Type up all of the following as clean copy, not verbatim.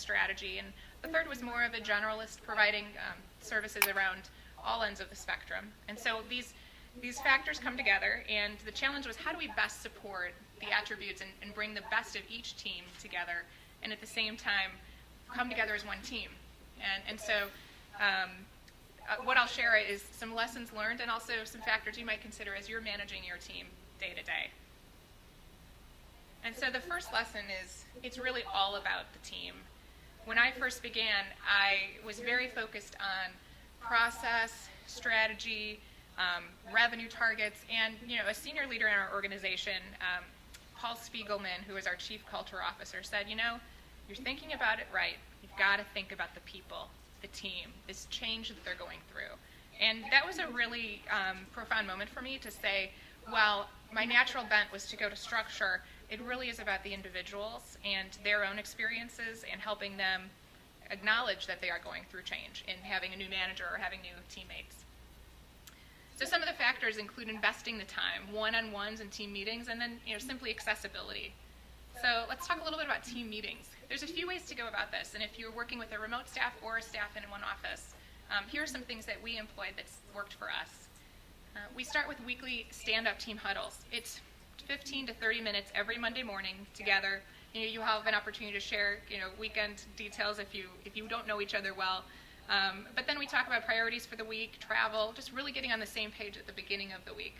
strategy. And the third was more of a generalist, providing services around all ends of the spectrum. And so these factors come together, and the challenge was, how do we best support the attributes and bring the best of each team together, and at the same time come together as one team. And so what I'll share is some lessons learned and also some factors you might consider as you're managing your team day to day. And so the first lesson is, it's really all about the team. When I first began, I was very focused on process, strategy, revenue targets, and a senior leader in our organization, Paul Spiegelman, who is our Chief Culture Officer, said, you're thinking about it right. You've got to think about the people, the team, this change that they're going through. And that was a really profound moment for me to say, while my natural bent was to go to structure, it really is about the individuals and their own experiences and helping them acknowledge that they are going through change in having a new manager or having new teammates. So some of the factors include investing the time, one-on-ones and team meetings, and then simply accessibility. So let's talk a little bit about team meetings. There's a few ways to go about this, and if you're working with a remote staff or a staff in one office, here are some things that we employed that's worked for us. We start with weekly stand-up team huddles. It's 15 to 30 minutes every Monday morning together. You have an opportunity to share weekend details if you don't know each other well. But then we talk about priorities for the week, travel, just really getting on the same page at the beginning of the week.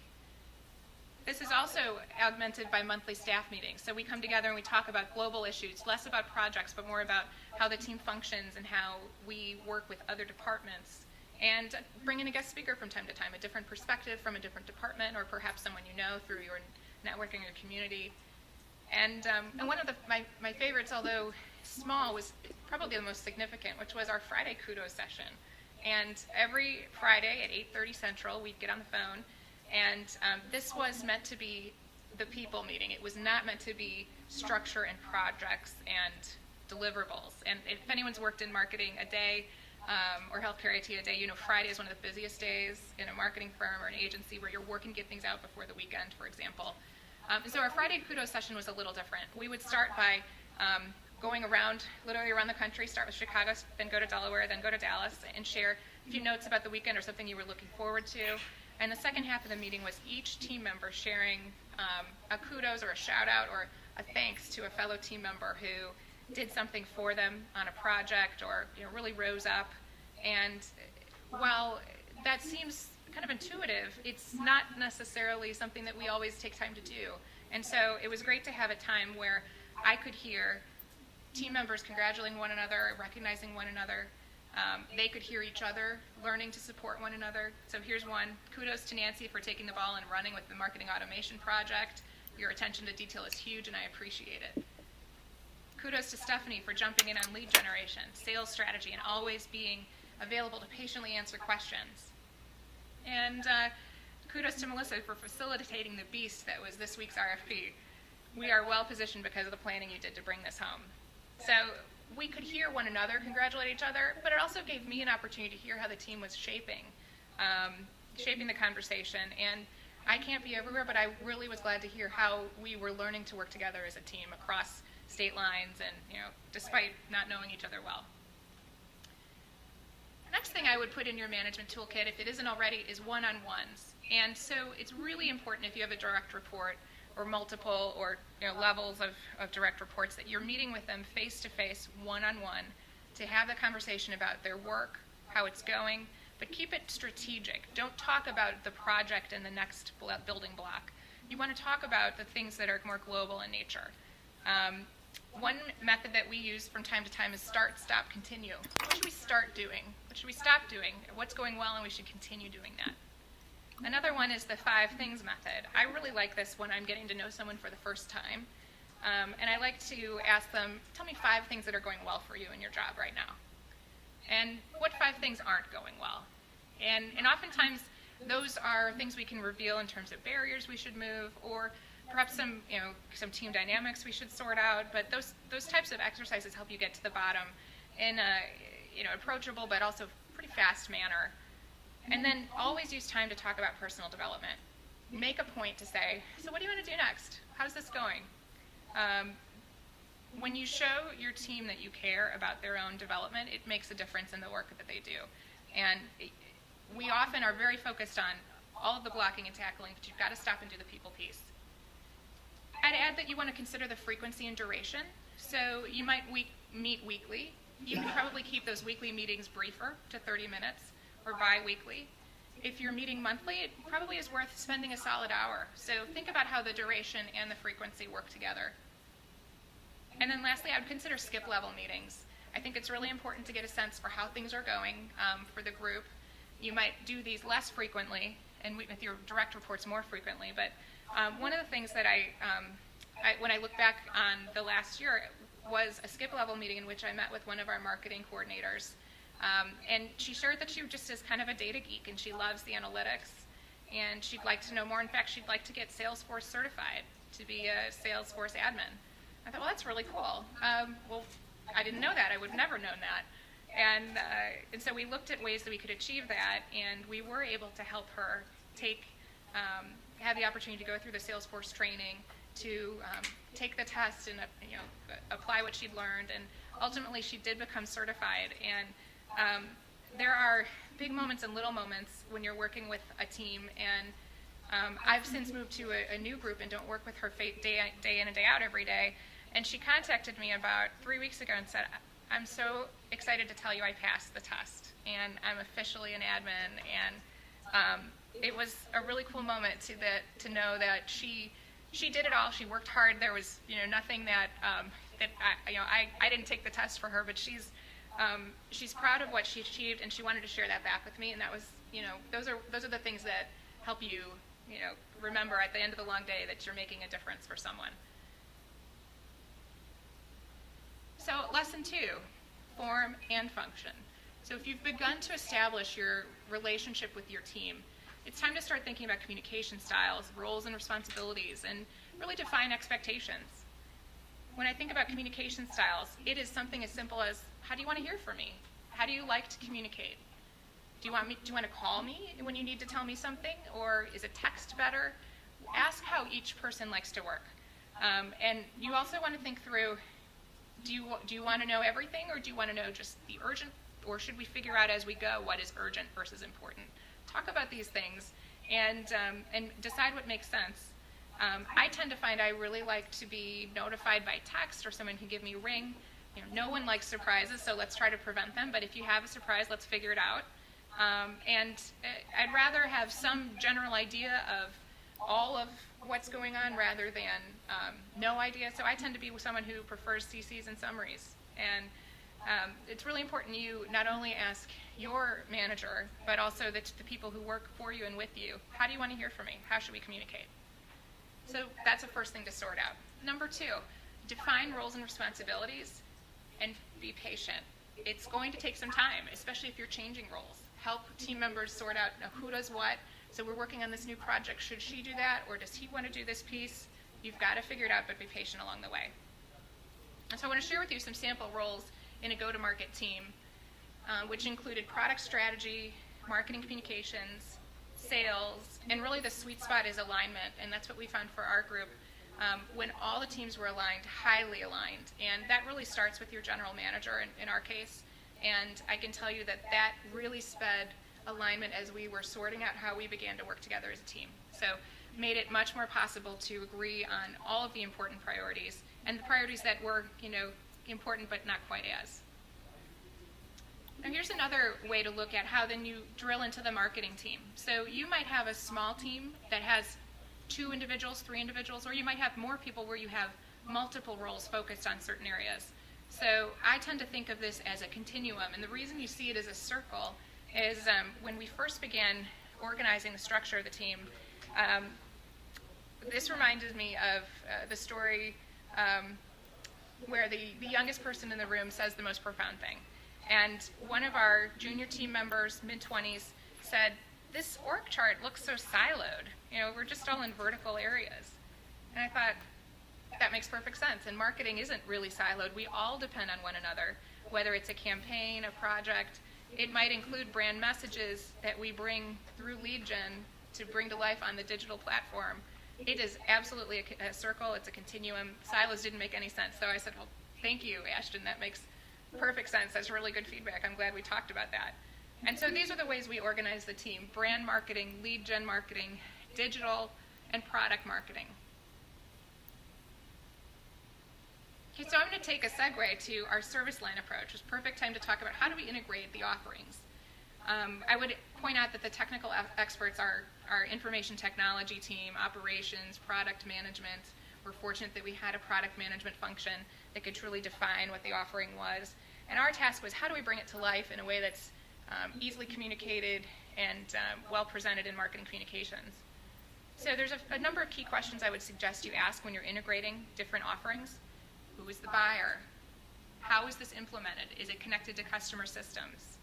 This is also augmented by monthly staff meetings. So we come together and we talk about global issues, less about projects, but more about how the team functions and how we work with other departments. And bring in a guest speaker from time to time, a different perspective from a different department, or perhaps someone you know through your networking or community. And one of my favorites, although small, was probably the most significant, which was our Friday kudos session. And every Friday at 8:30 Central, we'd get on the phone, and this was meant to be the people meeting. It was not meant to be structure and projects and deliverables. And if anyone's worked in marketing a day, or healthcare IT a day, Friday is one of the busiest days in a marketing firm or an agency where you're working to get things out before the weekend, for example. So our Friday kudos session was a little different. We would start by going literally around the country, start with Chicago, then go to Delaware, then go to Dallas, and share a few notes about the weekend or something you were looking forward to. And the second half of the meeting was each team member sharing a kudos or a shout out or a thanks to a fellow team member who did something for them on a project or really rose up. And while that seems kind of intuitive, it's not necessarily something that we always take time to do. And so it was great to have a time where I could hear team members congratulating one another, recognizing one another. They could hear each other, learning to support one another. So here's one. Kudos to Nancy for taking the ball and running with the marketing automation project. Your attention to detail is huge, and I appreciate it. Kudos to Stephanie for jumping in on lead generation, sales strategy, and always being available to patiently answer questions. And kudos to Melissa for facilitating the beast that was this week's RFP. We are well positioned because of the planning you did to bring this home. So we could hear one another congratulate each other, but it also gave me an opportunity to hear how the team was shaping the conversation. And I can't be everywhere, but I really was glad to hear how we were learning to work together as a team across state lines and, despite not knowing each other well. Next thing I would put in your management toolkit, if it isn't already, is one-on-ones. And so it's really important if you have a direct report or multiple or levels of direct reports that you're meeting with them face-to-face, one-on-one, to have the conversation about their work, how it's going, but keep it strategic. Don't talk about the project and the next building block. You want to talk about the things that are more global in nature. One method that we use from time to time is start, stop, continue. What should we start doing? What should we stop doing? What's going well and we should continue doing that? Another one is the 5 things method. I really like this when I'm getting to know someone for the first time. And I like to ask them, tell me 5 things that are going well for you in your job right now. And what 5 things aren't going well? And oftentimes those are things we can reveal in terms of barriers we should move, or perhaps some team dynamics we should sort out. But those types of exercises help you get to the bottom in a approachable but also pretty fast manner. And then always use time to talk about personal development. Make a point to say, so what do you want to do next? How's this going? when you show your team that you care about their own development, it makes a difference in the work that they do. And we often are very focused on all of the blocking and tackling, but you've got to stop and do the people piece. I'd add that you want to consider the frequency and duration. So you might meet weekly. You can probably keep those weekly meetings briefer to 30 minutes or bi-weekly. If you're meeting monthly, it probably is worth spending a solid hour. So think about how the duration and the frequency work together. And then lastly, I would consider skip level meetings. I think it's really important to get a sense for how things are going for the group. You might do these less frequently, and with your direct reports more frequently. But one of the things that when I look back on the last year, was a skip level meeting in which I met with one of our marketing coordinators. And she shared that she just is kind of a data geek, and she loves the analytics, and she'd like to know more. In fact, she'd like to get Salesforce certified to be a Salesforce admin. I thought, well, that's really cool. Well, I didn't know that. I would have never known that. And so we looked at ways that we could achieve that, and we were able to help her have the opportunity to go through the Salesforce training, to take the test and apply what she'd learned, and ultimately she did become certified. And there are big moments and little moments when you're working with a team, and I've since moved to a new group and don't work with her day in and day out every day. And she contacted me about 3 weeks ago and said, I'm so excited to tell you I passed the test, and I'm officially an admin. And it was a really cool moment to know that she did it all. She worked hard. There was nothing that I didn't take the test for her, but she's proud of what she achieved, and she wanted to share that back with me. And that was those are the things that help you remember at the end of the long day that you're making a difference for someone. So lesson 2, form and function. So if you've begun to establish your relationship with your team, it's time to start thinking about communication styles, roles and responsibilities, and really define expectations. When I think about communication styles, it is something as simple as, how do you want to hear from me? How do you like to communicate? Do you want to call me when you need to tell me something, or is a text better? Ask how each person likes to work. And you also want to think through, do you want to know everything, or do you want to know just the urgent, or should we figure out as we go what is urgent versus important? Talk about these things and decide what makes sense. I tend to find I really like to be notified by text, or someone can give me a ring. No one likes surprises, so let's try to prevent them. But if you have a surprise, let's figure it out. And I'd rather have some general idea of all of what's going on rather than no idea. So I tend to be someone who prefers CCs and summaries. And it's really important you not only ask your manager, but also the people who work for you and with you, how do you want to hear from me? How should we communicate? So that's the first thing to sort out. Number 2, define roles and responsibilities and be patient. It's going to take some time, especially if you're changing roles. Help team members sort out who does what. So we're working on this new project. Should she do that, or does he want to do this piece? You've got to figure it out, but be patient along the way. And so I want to share with you some sample roles in a go-to-market team, which included product strategy, marketing communications, sales, and really the sweet spot is alignment, and that's what we found for our group when all the teams were aligned, highly aligned. And that really starts with your general manager in our case, and I can tell you that really sped alignment as we were sorting out how we began to work together as a team. So made it much more possible to agree on all of the important priorities, and the priorities that were important but not quite as. Now here's another way to look at how then you drill into the marketing team. So you might have a small team that has 2 individuals, 3 individuals, or you might have more people where you have multiple roles focused on certain areas. So I tend to think of this as a continuum, and the reason you see it as a circle is when we first began organizing the structure of the team, this reminded me of the story where the youngest person in the room says the most profound thing. And one of our junior team members, mid-20s, said, this org chart looks so siloed. We're just all in vertical areas. And I thought, that makes perfect sense. And marketing isn't really siloed. We all depend on one another, whether it's a campaign, a project. It might include brand messages that we bring through lead gen to bring to life on the digital platform. It is absolutely a circle. It's a continuum. Silos didn't make any sense. So I said, well, thank you, Ashton. That makes perfect sense. That's really good feedback. I'm glad we talked about that. And so these are the ways we organize the team: brand marketing, lead gen marketing, digital, and product marketing. Okay, so I'm going to take a segue to our service line approach. It's a perfect time to talk about how do we integrate the offerings. I would point out that the technical experts are our information technology team, operations, product management. We're fortunate that we had a product management function that could truly define what the offering was. And our task was, how do we bring it to life in a way that's easily communicated and well presented in marketing communications? So there's a number of key questions I would suggest you ask when you're integrating different offerings. Who is the buyer? How is this implemented? Is it connected to customer systems?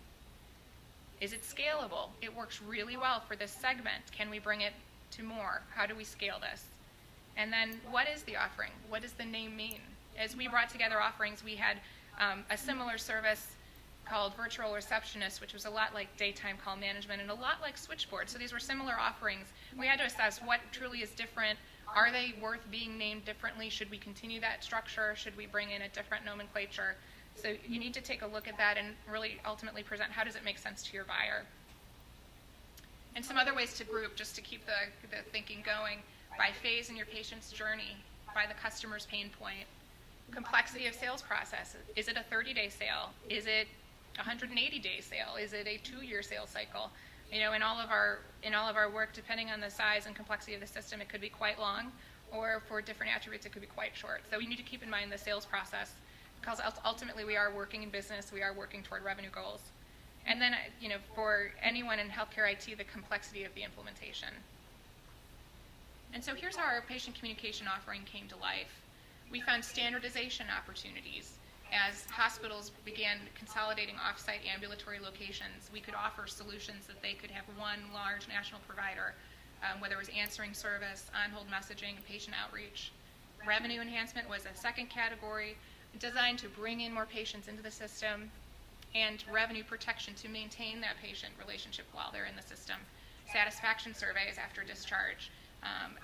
Is it scalable? It works really well for this segment. Can we bring it to more? How do we scale this? And then what is the offering? What does the name mean? As we brought together offerings, we had a similar service called Virtual Receptionist, which was a lot like daytime call management and a lot like Switchboard. So these were similar offerings. We had to assess what truly is different. Are they worth being named differently? Should we continue that structure? Should we bring in a different nomenclature? So you need to take a look at that and really ultimately present how does it make sense to your buyer. And some other ways to group, just to keep the thinking going: by phase in your patient's journey, by the customer's pain point, complexity of sales process. Is it a 30-day sale? Is it a 180-day sale? Is it a 2-year sales cycle? You know, in all of our work, depending on the size and complexity of the system, it could be quite long, or for different attributes, it could be quite short. So we need to keep in mind the sales process, because ultimately we are working in business, we are working toward revenue goals. And then, you know, for anyone in healthcare IT, the complexity of the implementation. And so here's how our patient communication offering came to life. We found standardization opportunities. As hospitals began consolidating off-site ambulatory locations, we could offer solutions that they could have one large national provider, whether it was answering service, on-hold messaging, patient outreach. Revenue enhancement was a second category, designed to bring in more patients into the system, and revenue protection to maintain that patient relationship while they're in the system. Satisfaction surveys after discharge,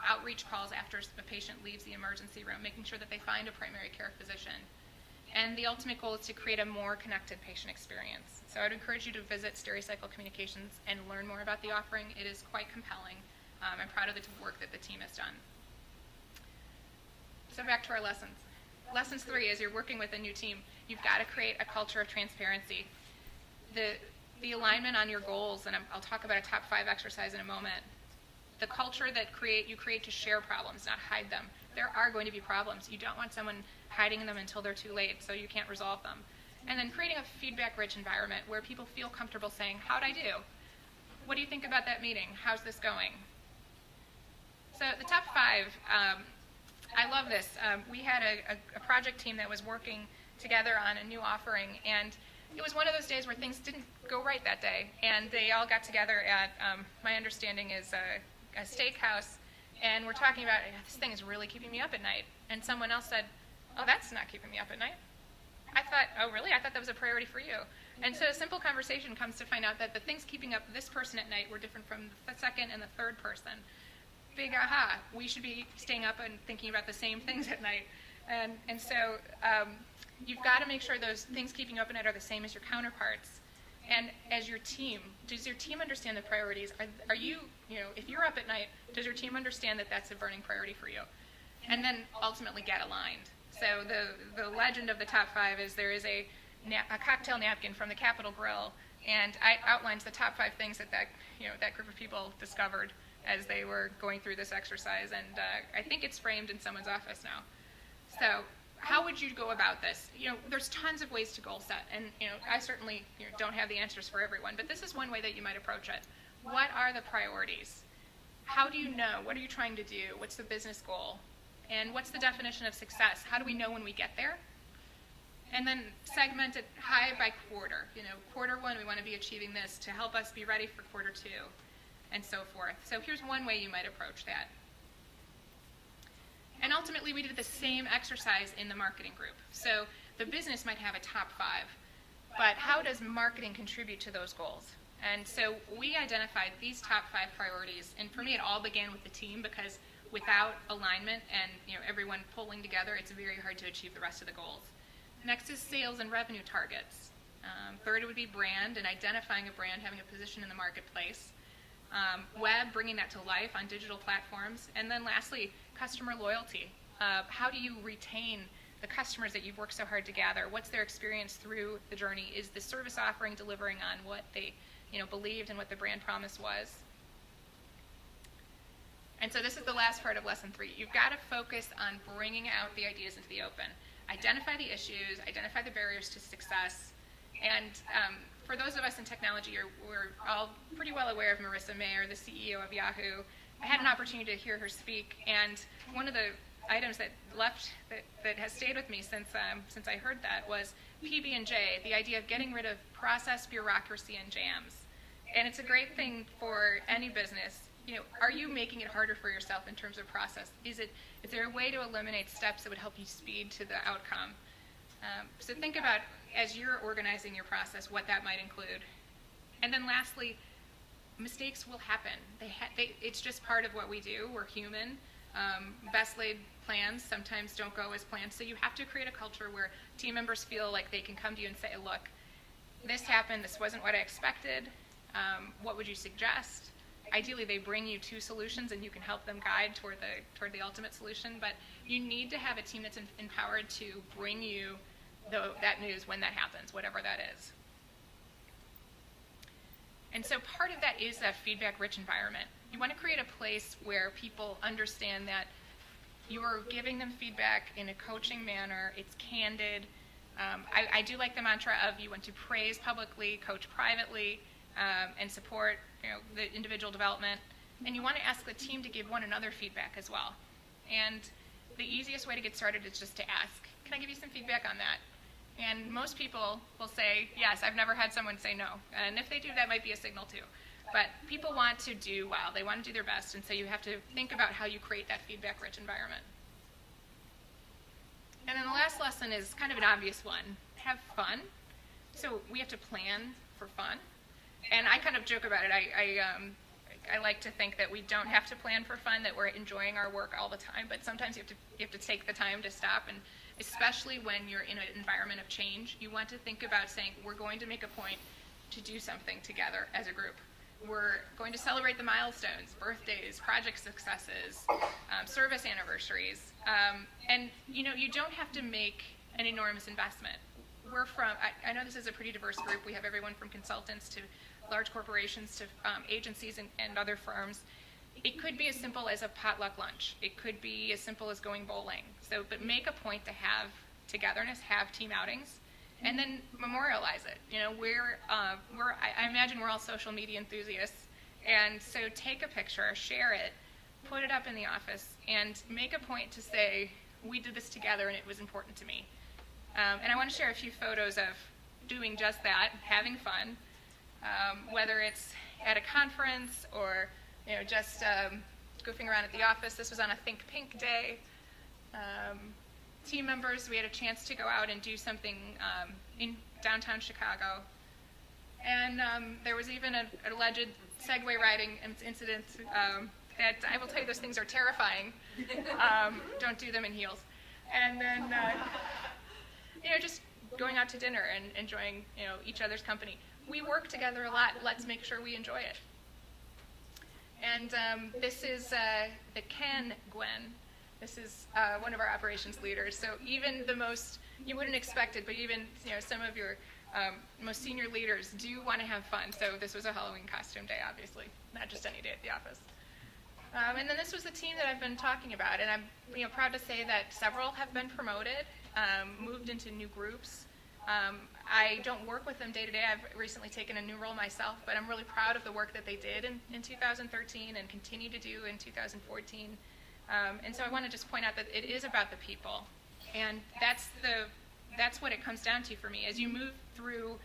outreach calls after the patient leaves the emergency room, making sure that they find a primary care physician. And the ultimate goal is to create a more connected patient experience. So I would encourage you to visit Stericycle Communications and learn more about the offering. It is quite compelling. I'm proud of the work that the team has done. So back to our lessons. Lessons 3, as you're working with a new team, you've got to create a culture of transparency. The alignment on your goals, and I'll talk about a top 5 exercise in a moment. The culture that you create to share problems, not hide them. There are going to be problems. You don't want someone hiding them until they're too late so you can't resolve them. And then creating a feedback-rich environment where people feel comfortable saying, how'd I do? What do you think about that meeting? How's this going? So the top 5, I love this. We had a project team that was working together on a new offering, and it was one of those days where things didn't go right that day, and they all got together at, my understanding is a steakhouse, and we're talking about, this thing is really keeping me up at night. And someone else said, oh, that's not keeping me up at night. I thought, oh, really? I thought that was a priority for you. And so a simple conversation comes to find out that the things keeping up this person at night were different from the second and the third person. Big aha, we should be staying up and thinking about the same things at night. And so you've got to make sure those things keeping you up at night are the same as your counterparts. And as your team, does your team understand the priorities? Are you, if you're up at night, does your team understand that that's a burning priority for you? And then ultimately get aligned. So the legend of the top 5 is there is a cocktail napkin from the Capitol Grill, and it outlines the top 5 things that group of people discovered as they were going through this exercise. And I think it's framed in someone's office now. So how would you go about this? There's tons of ways to goal set, and I certainly don't have the answers for everyone, but this is one way that you might approach it. What are the priorities? How do you know? What are you trying to do? What's the business goal? And what's the definition of success? How do we know when we get there? And then segment it high by quarter. Quarter 1, we want to be achieving this to help us be ready for quarter 2, and so forth. So here's one way you might approach that. And ultimately, we did the same exercise in the marketing group. So the business might have a top 5, but how does marketing contribute to those goals? And so we identified these top 5 priorities, and for me, it all began with the team because without alignment and everyone pulling together, it's very hard to achieve the rest of the goals. Next is sales and revenue targets. Third would be brand and identifying a brand, having a position in the marketplace. Web, bringing that to life on digital platforms. And then lastly, customer loyalty. How do you retain the customers that you've worked so hard to gather? What's their experience through the journey? Is the service offering delivering on what they believed and what the brand promise was? And so this is the last part of lesson 3. You've got to focus on bringing out the ideas into the open. Identify the issues, identify the barriers to success. And for those of us in technology, we're all pretty well aware of Marissa Mayer, the CEO of Yahoo. I had an opportunity to hear her speak, and one of the items that has stayed with me since I heard that was PB&J, the idea of getting rid of process, bureaucracy, and jams. And it's a great thing for any business. Are you making it harder for yourself in terms of process? Is there a way to eliminate steps that would help you speed to the outcome? So think about, as you're organizing your process, what that might include. And then lastly, mistakes will happen. It's just part of what we do. We're human. Best laid plans sometimes don't go as planned. So you have to create a culture where team members feel like they can come to you and say, look, this happened. This wasn't what I expected. What would you suggest? Ideally, they bring you 2 solutions, and you can help them guide toward the ultimate solution. But you need to have a team that's empowered to bring you that news when that happens, whatever that is. And so part of that is that feedback-rich environment. You want to create a place where people understand that you are giving them feedback in a coaching manner. It's candid. I do like the mantra of you want to praise publicly, coach privately, and support the individual development. And you want to ask the team to give one another feedback as well. And the easiest way to get started is just to ask, can I give you some feedback on that? And most people will say, yes. I've never had someone say no. And if they do, that might be a signal too. But people want to do well. They want to do their best. And so you have to think about how you create that feedback-rich environment. And then the last lesson is kind of an obvious one. Have fun. So we have to plan for fun. And I kind of joke about it. I like to think that we don't have to plan for fun, that we're enjoying our work all the time. But sometimes you have to take the time to stop. And especially when you're in an environment of change, you want to think about saying, we're going to make a point to do something together as a group. We're going to celebrate the milestones, birthdays, project successes, service anniversaries. And you don't have to make an enormous investment. I know this is a pretty diverse group. We have everyone from consultants to large corporations to agencies and other firms. It could be as simple as a potluck lunch. It could be as simple as going bowling. But make a point to have togetherness, have team outings, and then memorialize it. I imagine we're all social media enthusiasts, and so take a picture, share it, put it up in the office, and make a point to say, we did this together and it was important to me. And I want to share a few photos of doing just that, having fun, whether it's at a conference or just goofing around at the office. This was on a Think Pink day. Team members, we had a chance to go out and do something in downtown Chicago. And there was even an alleged Segway riding incident that I will tell you, those things are terrifying. Don't do them in heels. And then, just going out to dinner and enjoying, each other's company. We work together a lot. Let's make sure we enjoy it. And this is the Ken Gwen. This is one of our operations leaders. So even you wouldn't expect it, but even some of your most senior leaders do want to have fun. So this was a Halloween costume day, obviously, not just any day at the office. And then this was the team that I've been talking about, and I'm proud to say that several have been promoted, moved into new groups. I don't work with them day to day. I've recently taken a new role myself, but I'm really proud of the work that they did in 2013 and continue to do in 2014. And so I want to just point out that it is about the people, and that's what it comes down to for me. As you move through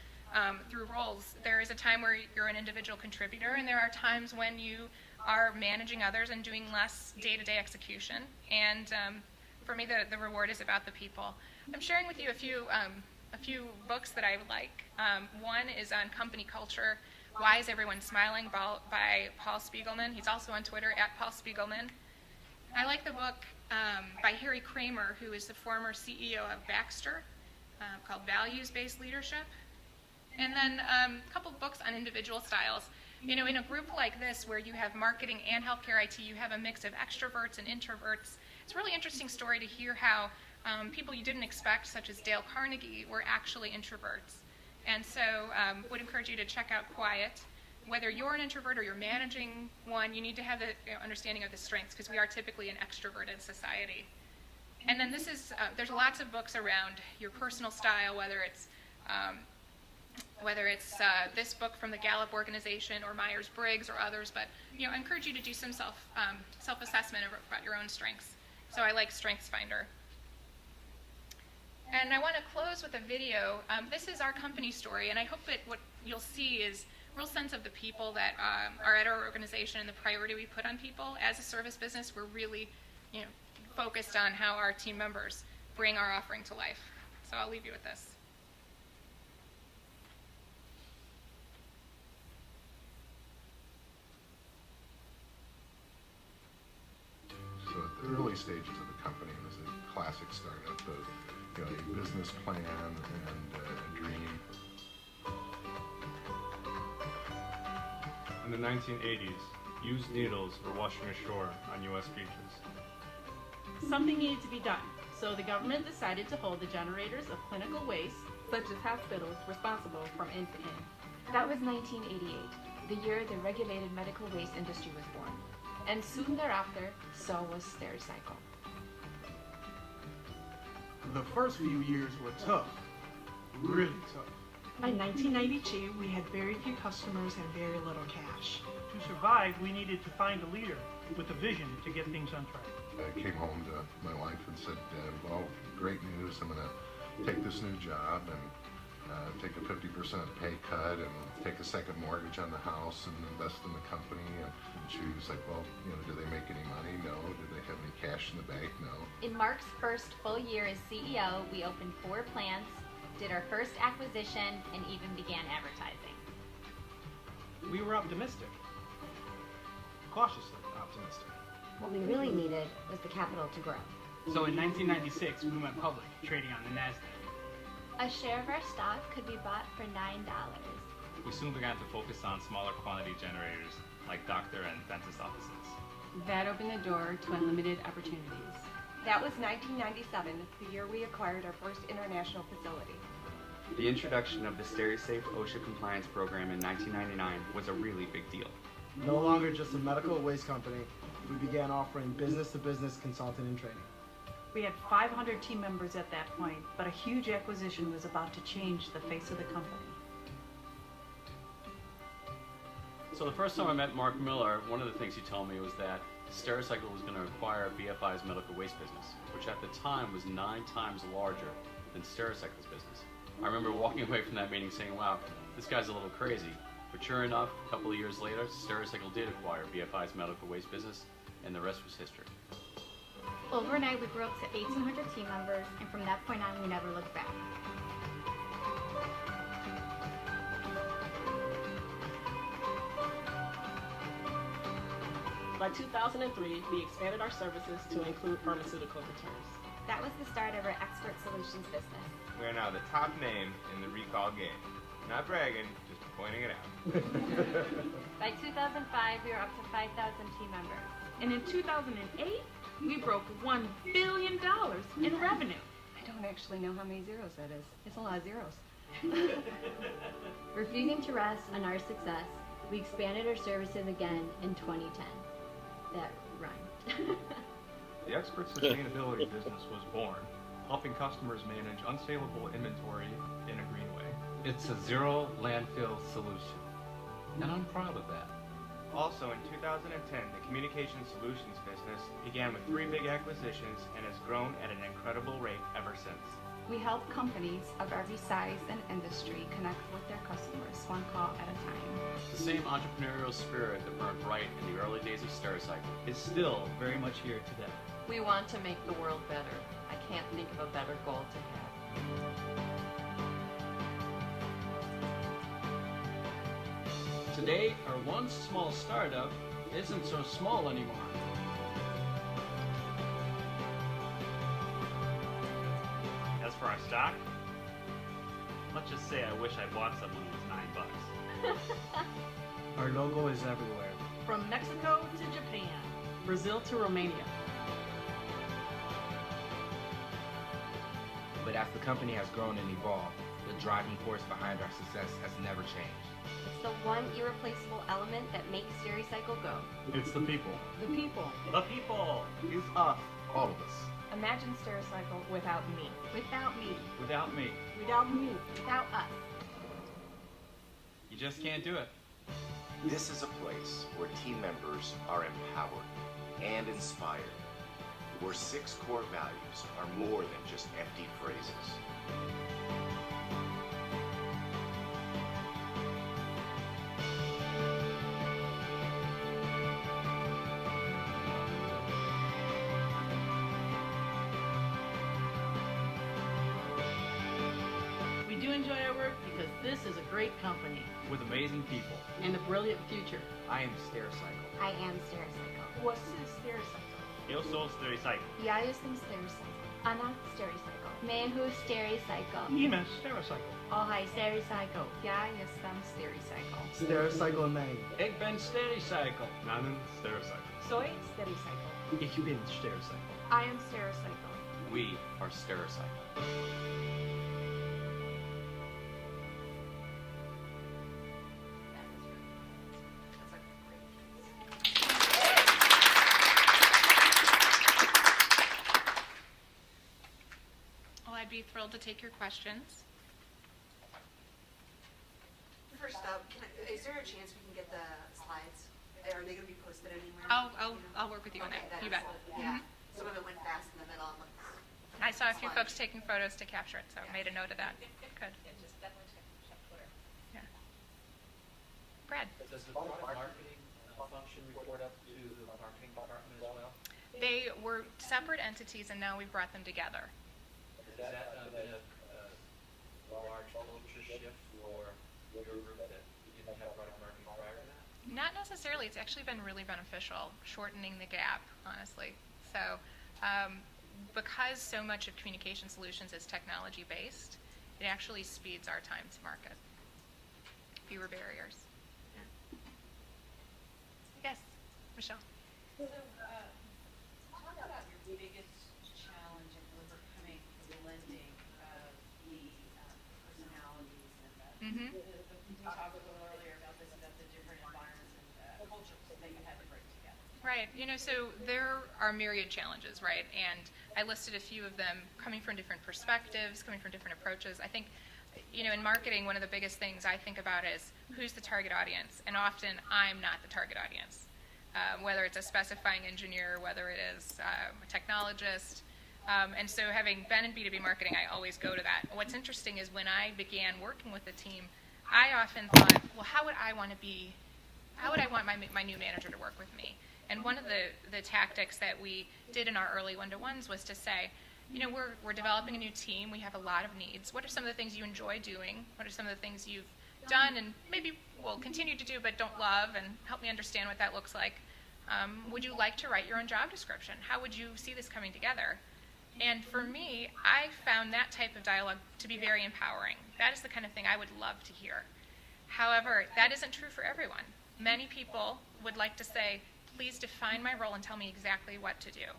roles, there is a time where you're an individual contributor, and there are times when you are managing others and doing less day-to-day execution. And for me, the reward is about the people. I'm sharing with you a few books that I like. One is on company culture. Why is Everyone Smiling? By Paul Spiegelman. He's also on Twitter @Paul Spiegelman. I like the book by Harry Kramer, who is the former CEO of Baxter, called Values-Based Leadership. And then a couple books on individual styles. You know, in a group like this where you have marketing and healthcare IT, you have a mix of extroverts and introverts. It's a really interesting story to hear how people you didn't expect, such as Dale Carnegie, were actually introverts. And so would encourage you to check out Quiet. Whether you're an introvert or you're managing one, you need to have the understanding of the strengths, because we are typically an extroverted society. And then this is, there's lots of books around your personal style, whether it's this book from the Gallup organization or Myers-Briggs or others, but you know, I encourage you to do some self-assessment about your own strengths. So I like StrengthsFinder. And I want to close with a video. This is our company story, and I hope that what you'll see is a real sense of the people that are at our organization and the priority we put on people. As a service business, we're really, you know, focused on how our team members bring our offering to life. So I'll leave you with this. So at the early stages of the company, it was a classic startup of, you know, a business plan and a dream. In the 1980s, used needles were washing ashore on U.S. beaches. Something needed to be done, so the government decided to hold the generators of clinical waste, such as hospitals, responsible from end to end. That was 1988, the year the regulated medical waste industry was born. And soon thereafter, so was Stericycle. The first few years were tough, really tough. By 1992, we had very few customers and very little cash. To survive, we needed to find a leader with a vision to get things on track. I came home to my wife and said, well, great news, I'm going to take this new job and take a 50% pay cut and take a second mortgage on the house and invest in the company. And she was like, well, you know, do they make any money? No. Do they have any cash in the bank? No. In Mark's first full year as CEO, we opened 4 plants, did our first acquisition, and even began advertising. We were optimistic. Cautiously optimistic. What we really needed was the capital to grow. So in 1996, we went public, trading on the NASDAQ. A share of our stock could be bought for $9. We soon began to focus on smaller quantity generators like doctor and dentist offices. That opened the door to unlimited opportunities. That was 1997, the year we acquired our first international facility. The introduction of the SteriSafe OSHA compliance program in 1999 was a really big deal. No longer just a medical waste company, we began offering business-to-business consulting and training. We had 500 team members at that point, but a huge acquisition was about to change the face of the company. So the first time I met Mark Miller, one of the things he told me was that Stericycle was going to acquire BFI's medical waste business, which at the time was 9 times larger than Stericycle's business. I remember walking away from that meeting saying, wow, this guy's a little crazy. But sure enough, a couple of years later, Stericycle did acquire BFI's medical waste business, and the rest was history. Overnight, we grew up to 1,800 team members, and from that point on, we never looked back. By 2003, we expanded our services to include pharmaceutical returns. That was the start of our expert solutions business. We are now the top name in the recall game. Not bragging, just pointing it out. By 2005, we were up to 5,000 team members. And in 2008, we broke $1 billion in revenue. I don't actually know how many zeros that is. It's a lot of zeros. Refusing to rest on our success, we expanded our services again in 2010. That rhymed. The expert sustainability business was born, helping customers manage unsaleable inventory in a green way. It's a zero landfill solution, and I'm proud of that. Also in 2010, the communication solutions business began with 3 big acquisitions and has grown at an incredible rate ever since. We help companies of every size and industry connect with their customers one call at a time. The same entrepreneurial spirit that burned bright in the early days of Stericycle is still very much here today. We want to make the world better. I can't think of a better goal to have. Today, our once small startup isn't so small anymore. stock? Let's just say I wish I bought some when it was $9. Our logo is everywhere. From Mexico to Japan, Brazil to Romania. But as the company has grown and evolved, the driving force behind our success has never changed. It's the one irreplaceable element that makes Stericycle go. It's the people. The people. The people! It's us. All of us. Imagine Stericycle without me. Without me. Without me. Without me. Without us. You just can't do it. This is a place where team members are empowered and inspired, where 6 core values are more than just empty phrases. We do enjoy our work because this is a great company With amazing people. and a brilliant future. I am Stericycle. I am Stericycle. What's Stericycle? Eu sou Stericycle. Ja jestem Stericycle. Anna Stericycle. Mehu Stericycle. Ime Stericycle. Ohaj Stericycle. Ja jestem Stericycle. Stericycle Maine. Ik ben Stericycle. Nanen Stericycle. Soy Stericycle. Ich bin Stericycle. I am Stericycle. We are Stericycle. Well, I'd be thrilled to take your questions. First up, is there a chance we can get the slides? Are they going to be posted anywhere? I'll work with you on that. You bet. Yeah. Mhm. Some of it went fast in the middle. I'm like, I saw a few folks taking photos to capture it, so I made a note of that. Good. Yeah. Brad. Does the product marketing function report up to the marketing department as well? They were separate entities, and now we've brought them together. Has that been a large culture shift for your group that you didn't have product marketing prior to that? Not necessarily. It's actually been really beneficial, shortening the gap, honestly. So, because so much of communication solutions is technology based, it actually speeds our time to market. Fewer barriers. Yeah. Yes, Michelle. So, talk about your biggest challenge in overcoming the blending of the personalities and Mhm. we talked a little earlier about this, about the different environments and cultures that you had to bring together. Right. So there are myriad challenges, right? And I listed a few of them coming from different perspectives, coming from different approaches. I think, in marketing, one of the biggest things I think about is who's the target audience. And often I'm not the target audience. Whether it's a specifying engineer, whether it is a technologist. And so having been in B2B marketing, I always go to that. What's interesting is when I began working with the team, I often thought, well, how would I want my new manager to work with me? And one of the tactics that we did in our early one-to-ones was to say, we're developing a new team. We have a lot of needs. What are some of the things you enjoy doing? What are some of the things you've done and maybe will continue to do but don't love, and help me understand what that looks like? Would you like to write your own job description? How would you see this coming together? And for me, I found that type of dialogue to be very empowering. That is the kind of thing I would love to hear. However, that isn't true for everyone. Many people would like to say, please define my role and tell me exactly what to do.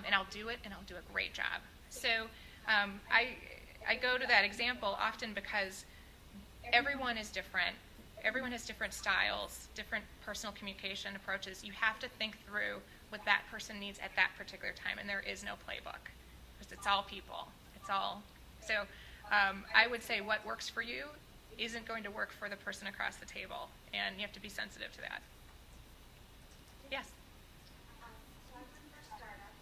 And I'll do it, and I'll do a great job. So I go to that example often because everyone is different. Everyone has different styles, different personal communication approaches. You have to think through what that person needs at that particular time, and there is no playbook. Because it's all people. So I would say what works for you isn't going to work for the person across the table, and you have to be sensitive to that. Yes? So I work for a startup,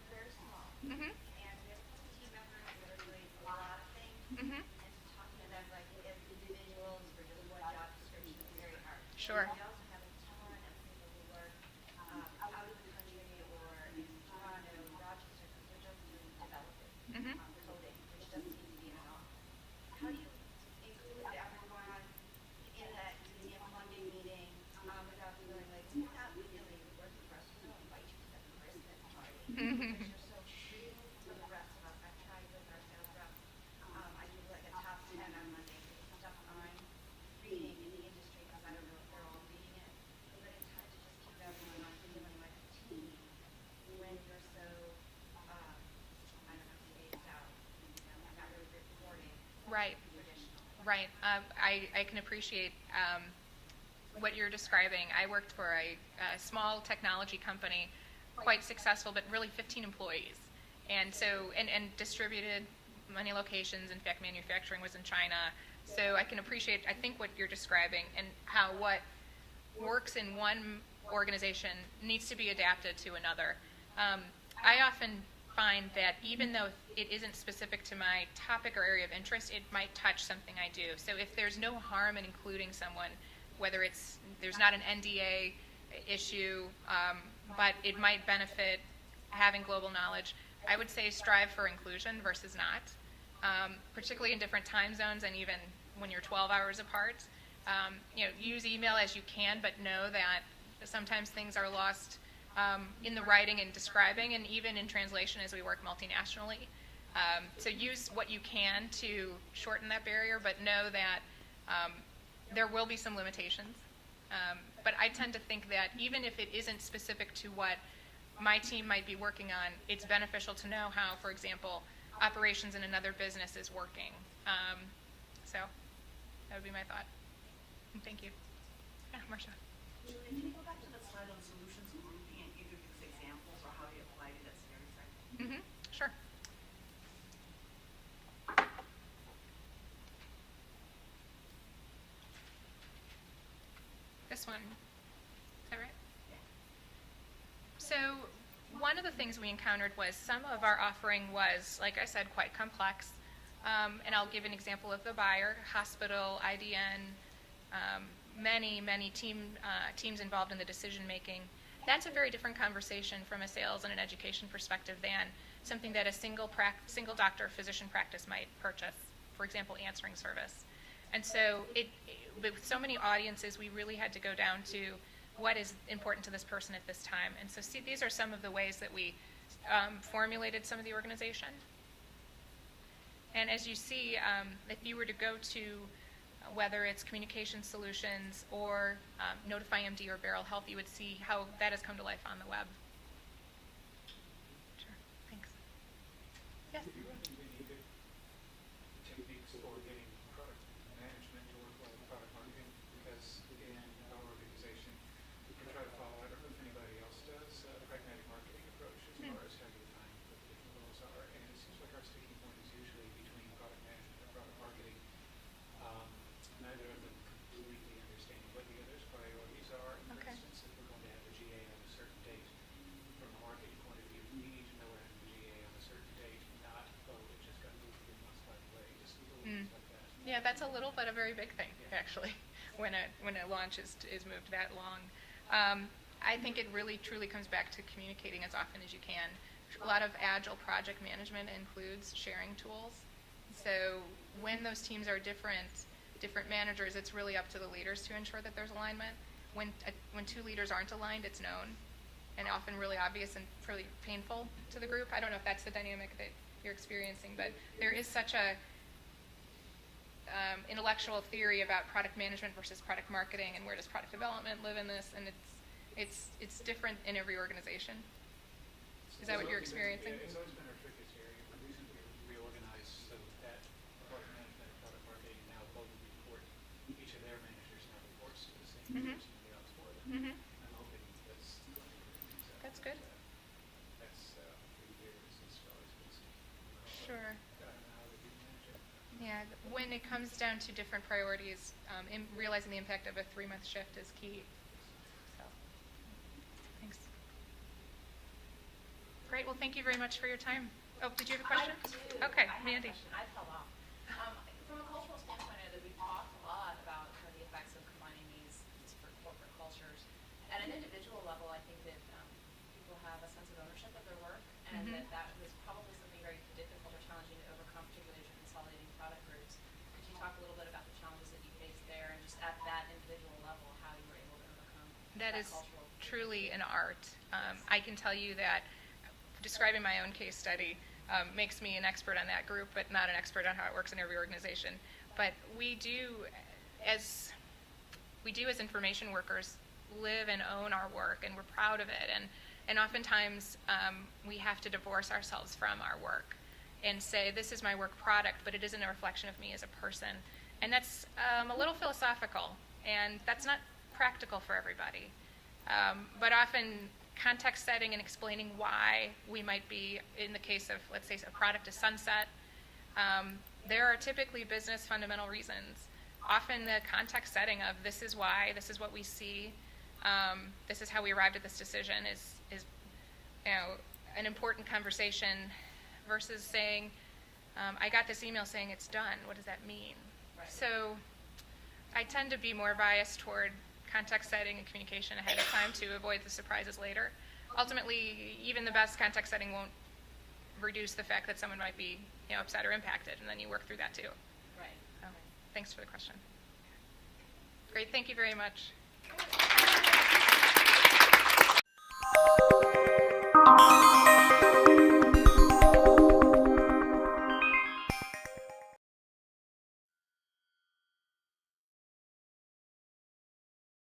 very small. Mm-hmm. And we have team members that are doing a lot of things. Mm-hmm. And talking to them like as individuals for just one job description is very hard. Sure. We also have a ton of people who work out of the country or in Toronto, Rochester, because they're just doing development, Mm-hmm. coding, which doesn't seem to be enough. How do you include everyone in that museum funding meeting without feeling like you're not really working for us, we don't invite you to the Christmas party because you're so few for the rest of us. I've tried with our sales reps. Right. I can appreciate what you're describing. I worked for a small technology company, quite successful, but really 15 employees. And so, and distributed many locations. In fact, manufacturing was in China. So I can appreciate, I think, what you're describing and how what works in one organization needs to be adapted to another. I often find that even though it isn't specific to my topic or area of interest, it might touch something I do. So if there's no harm in including someone, whether there's not an NDA issue, but it might benefit having global knowledge, I would say strive for inclusion versus not, particularly in different time zones and even when you're 12 hours apart. Use email as you can, but know that sometimes things are lost in the writing and describing, and even in translation as we work multinationally. So use what you can to shorten that barrier, but know that there will be some limitations. But I tend to think that even if it isn't specific to what my team might be working on, it's beneficial to know how, for example, operations in another business is working. So that would be my thought. And thank you. Yeah, Marcia. Julie, can you go back to the slide on solutions grouping and either give us examples or how you apply to that stereotype? Sure. This one. Is that right? Yeah. So one of the things we encountered was some of our offering was, like I said, quite complex. And I'll give an example of the buyer, hospital, IDN, many teams involved in the decision making. That's a very different conversation from a sales and an education perspective than something that a single doctor physician practice might purchase, for example, answering service. And so with so many audiences, we really had to go down to what is important to this person at this time. And so these are some of the ways that we formulated some of the organization. And as you see, if you were to go to whether it's communication solutions or Notify MD or Beryl Health, you would see how that has come to life on the web. Sure, thanks. Yes? Do you recommend any good techniques for getting product management to work well with product marketing? Because again, our organization, we try to follow, I don't know if anybody else does, a pragmatic marketing approach as far as how you define what the different roles are. And it seems like our sticking point is usually between product management and product marketing. Neither of them completely understanding what the other's priorities are. For instance, if we're going to have a GA on a certain date, from a marketing point of view, we need to know we're having a GA on a certain date, not, it just got moved 3 months by the way. Just little things like that. Yeah, that's a little but a very big thing, actually, when a launch is moved that long. I think it really truly comes back to communicating as often as you can. A lot of agile project management includes sharing tools. So when those teams are different managers, it's really up to the leaders to ensure that there's alignment. When two leaders aren't aligned, it's known and often really obvious and really painful to the group. I don't know if that's the dynamic that you're experiencing, but there is such a intellectual theory about product management versus product marketing, and where does product development live in this, and it's different in every organization. Is that what you're experiencing? Yeah, it's always been our trickiest area. We recently reorganized so that product management and product marketing now both report, each of their managers now reports to the same person in the office for them. I'm hoping that's going to be That's good. That's 3 years, it's always been Sure. I don't know how they do manage it. Yeah, when it comes down to different priorities, realizing the impact of a 3-month shift is key. So, thanks. Great. Well, thank you very much for your time. Oh, did you have a question? Okay, Mandy. I fell off. From a cultural standpoint, I know that we've talked a lot about the effects of combining these different corporate cultures. At an individual level, I think that people have a sense of ownership of their work, and that was probably something very difficult or challenging to overcome, particularly as you're consolidating product groups. Could you talk a little bit about the challenges that you faced there, and just at that individual level, how you were able to overcome That that is cultural? truly an art. I can tell you that describing my own case study makes me an expert on that group, but not an expert on how it works in every organization. But we do as information workers, live and own our work, and we're proud of it. And oftentimes we have to divorce ourselves from our work and say, this is my work product, but it isn't a reflection of me as a person. And that's a little philosophical, and that's not practical for everybody. But often context setting and explaining why we might be, in the case of, let's say, a product is sunset, there are typically business fundamental reasons. Often the context setting of this is why, this is what we see, this is how we arrived at this decision is an important conversation versus saying, I got this email saying it's done. What does that mean? Right. So I tend to be more biased toward context setting and communication ahead of time to avoid the surprises later. Ultimately, even the best context setting won't reduce the fact that someone might be upset or impacted, and then you work through that too. Right. So, thanks for the question. Great, thank you very much.